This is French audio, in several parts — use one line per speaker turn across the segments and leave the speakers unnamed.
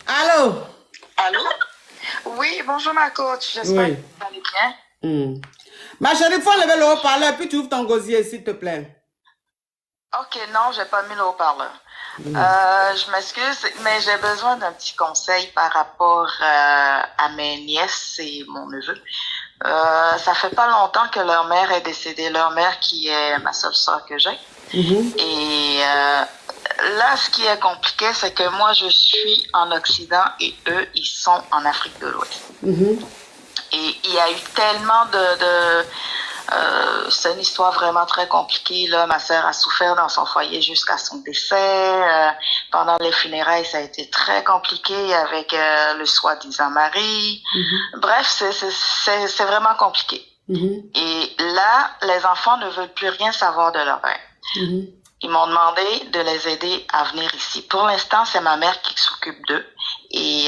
Allô?
Allô? Oui, bonjour ma coach, j'espère que
Oui.
vous allez bien.
Hmm. Ma chérie, il faut lever le haut-parleur, puis tu ouvres ton gosier, s'il te plaît.
Ok, non, j'ai pas mis le haut-parleur.
Hmm.
Je m'excuse, mais j'ai besoin d'un petit conseil par rapport à mes nièces et mon neveu. Ça fait pas longtemps que leur mère est décédée, leur mère qui est ma seule sœur que j'ai.
Mhm.
Et là, ce qui est compliqué, c'est que moi, je suis en Occident et eux, ils sont en Afrique de l'Ouest.
Mhm.
Et il y a eu tellement c'est une histoire vraiment très compliquée, là. Ma sœur a souffert dans son foyer jusqu'à son décès. Pendant les funérailles, ça a été très compliqué avec le soi-disant mari.
Mhm.
Bref, c'est vraiment compliqué.
Mhm.
Et là, les enfants ne veulent plus rien savoir de leur père.
Mhm.
Ils m'ont demandé de les aider à venir ici. Pour l'instant, c'est ma mère qui s'occupe d'eux. Et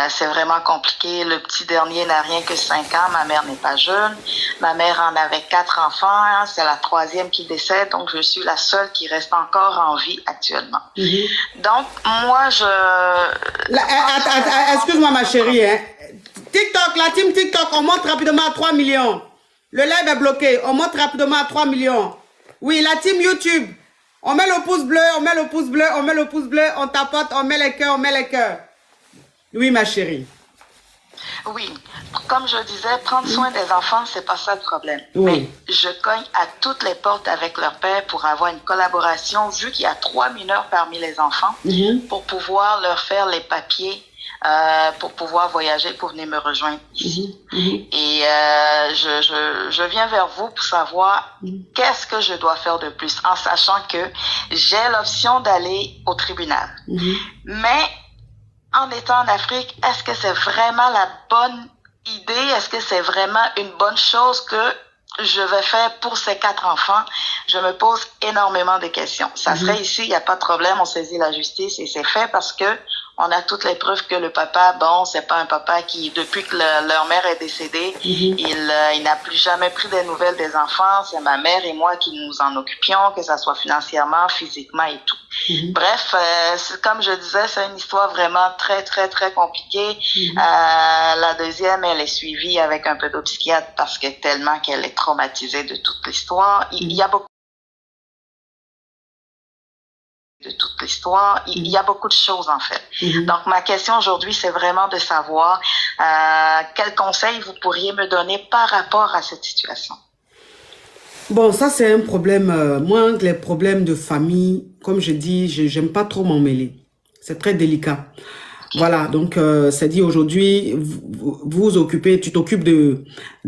c'est vraiment compliqué. Le petit dernier n'a rien que 5 ans. Ma mère n'est pas jeune. Ma mère en avait 4 enfants. C'est la troisième qui décède. Donc, je suis la seule qui reste encore en vie actuellement.
Mhm.
Donc, moi,
Excuse-moi, ma chérie. Hein. TikTok, la team TikTok, on monte rapidement à 3 millions. Le live est bloqué. On monte rapidement à 3 millions. Oui, la team YouTube. On met le pouce bleu, on met le pouce bleu, on met le pouce bleu, on tapote, on met les cœurs, on met les cœurs. Oui, ma chérie.
Oui, comme je disais, prendre soin des enfants, c'est pas ça le problème.
Oui.
Mais je cogne à toutes les portes avec leur père pour avoir une collaboration, vu qu'il y a 3 mineurs parmi les enfants, pour pouvoir leur faire les papiers, pour pouvoir voyager, pour venir me rejoindre ici. Et je viens vers vous pour savoir qu'est-ce que je dois faire de plus, en sachant que j'ai l'option d'aller au tribunal. Mais en étant en Afrique, est-ce que c'est vraiment la bonne idée? Est-ce que c'est vraiment une bonne chose que je vais faire pour ces 4 enfants? Je me pose énormément de questions. Ça serait ici, il n'y a pas de problème, on saisit la justice et c'est fait parce que on a toutes les preuves que le papa, bon, c'est pas un papa qui, depuis que leur mère est décédée, il n'a plus jamais pris des nouvelles des enfants. C'est ma mère et moi qui nous en occupions, que ça soit financièrement, physiquement et tout. Bref, comme je disais, c'est une histoire vraiment très, très, très compliquée. La deuxième, elle est suivie avec un peu de psychiatre parce que tellement qu'elle est traumatisée de toute l'histoire. Il y a beaucoup de toute l'histoire. Il y a beaucoup de choses, en fait. Donc, ma question aujourd'hui, c'est vraiment de savoir quels conseils vous pourriez me donner par rapport à cette situation.
Bon, ça c'est un problème. Moi, les problèmes de famille, comme je dis, j'aime pas trop m'en mêler. C'est très délicat. Voilà, donc c'est dit aujourd'hui, vous occupez, tu t'occupes de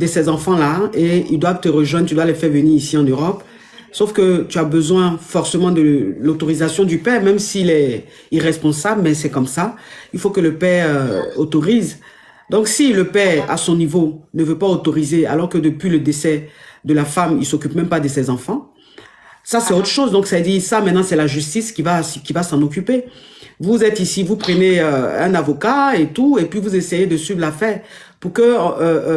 ces enfants-là et ils doivent te rejoindre, tu dois les faire venir ici en Europe. Sauf que tu as besoin forcément de l'autorisation du père, même s'il est irresponsable, mais c'est comme ça. Il faut que le père autorise. Donc si le père, à son niveau, ne veut pas autoriser, alors que depuis le décès de la femme, il s'occupe même pas de ses enfants, ça c'est autre chose. Donc ça dit, ça maintenant c'est la justice qui va s'en occuper. Vous êtes ici, vous prenez un avocat et tout, et puis vous essayez de suivre l'affaire pour que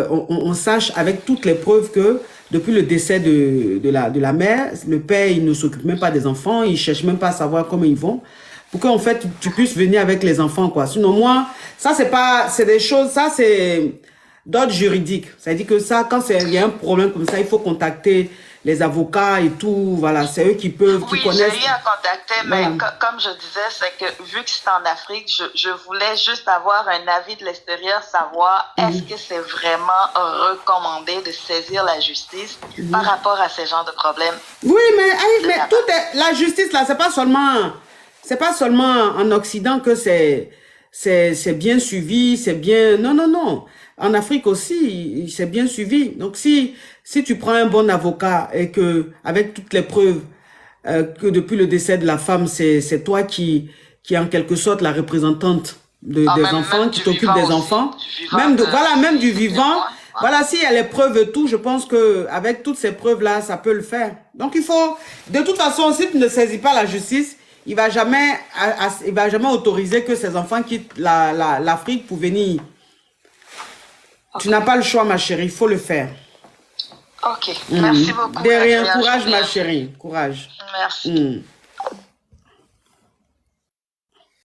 on sache avec toutes les preuves que depuis le décès de la mère, le père il ne s'occupe même pas des enfants, il cherche même pas à savoir comment ils vont, pour qu'en fait tu puisses venir avec les enfants quoi. Sinon moi, ça c'est pas, c'est des choses, ça c'est d'ordre juridique. C'est-à-dire que ça, quand il y a un problème comme ça, il faut contacter les avocats et tout, voilà, c'est eux qui peuvent, qui
Oui,
connaissent.
j'ai eu à contacter,
Voilà.
mais comme je disais, c'est que vu que c'est en Afrique, je voulais juste avoir un avis de l'extérieur, savoir est-ce que c'est vraiment recommandé de saisir la justice par rapport à ce genre de problèmes.
Oui, mais
là-bas.
tout est, la justice là, c'est pas seulement en Occident que c'est bien suivi, c'est bien, non, non, non. En Afrique aussi, c'est bien suivi. Donc si tu prends un bon avocat et que avec toutes les preuves que depuis le décès de la femme, c'est toi qui est en quelque sorte la représentante des enfants,
même
qui
du
t'occupe
vivant
des
aussi,
enfants,
du vivant
même
de
voilà, même du vivant.
moi.
Voilà, s'il y a les preuves et tout, je pense que avec toutes ces preuves-là, ça peut le faire. Donc il faut, de toute façon, si tu ne saisis pas la justice, il va jamais autoriser que ces enfants quittent l'Afrique pour venir. Tu n'as pas le choix, ma chérie, il faut le faire.
Ok, merci beaucoup.
De rien, courage, ma chérie, courage.
Merci.